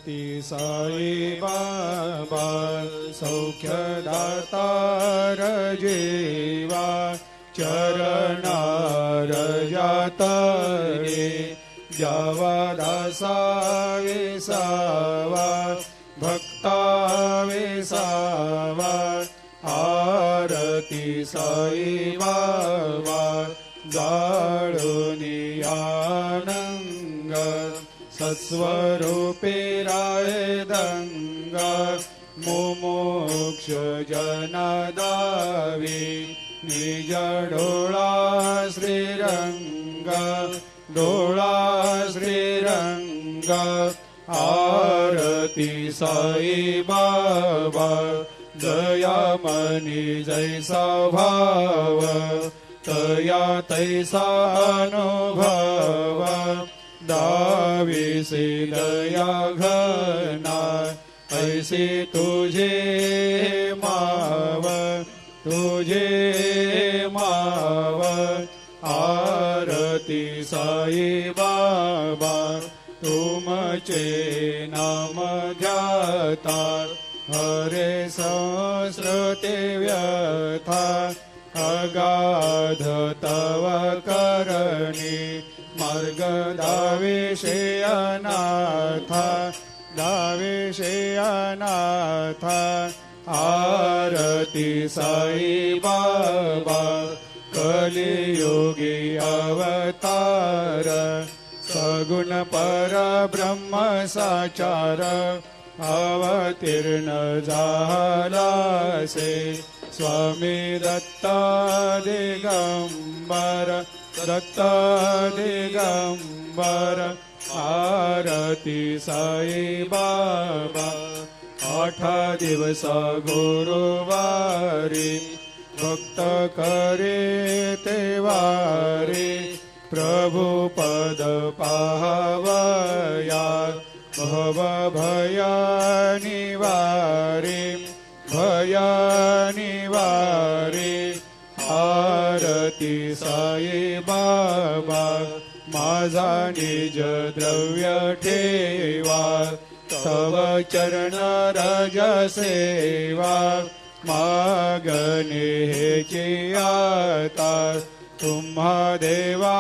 ती साई बाबा सौख्यदातार जीवा चरणार जातरे जावा दासा विसावा भक्ता विसावा आरती साई बाबा जाळूनी आनंग सत्स्वरूपे राय दंग मुमुक्ष जनदावी निज डोळा श्रीरंग डोळा श्रीरंग आरती साई बाबा दयामनी जैसा भाव तया तैसा अनुभव दाविसे दया घना ऐसे तुझे माव आरती साई बाबा तुमचे नाम ध्याता हरे संस्कृते व्यथा अगाध तव करणी मार्ग दाविषे अनाथ आरती साई बाबा कलियुगी अवतार सगुण परब्रह्म साचार अवतीर्ण झालासे स्वामी दत्त दिगंबर आरती साई बाबा 8 दिवस गुरुवारी भक्त करे तेवारी प्रभु पद पाहवया भव भया निवारी आरती साई बाबा माझा निज द्रव्य ठेवा तव चरण रज सेवा मागणे हेची आता तुम्हा देवा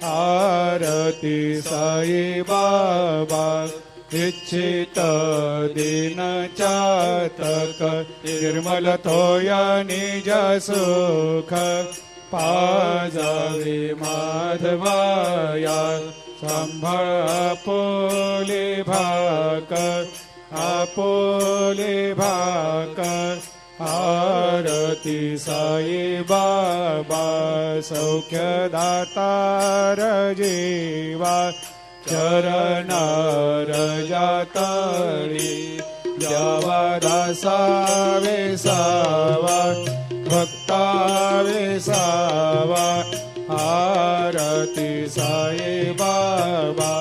आरती साई बाबा इच्छित दिन चातक निर्मल थोया निज सुख पाजावे माधवाया सांभाळ आपोले भाकर आरती साई बाबा सौख्यदातार जीवा चरणार जातळी द्यावा दासा विसावा भक्ता विसावा आरती साई बाबा।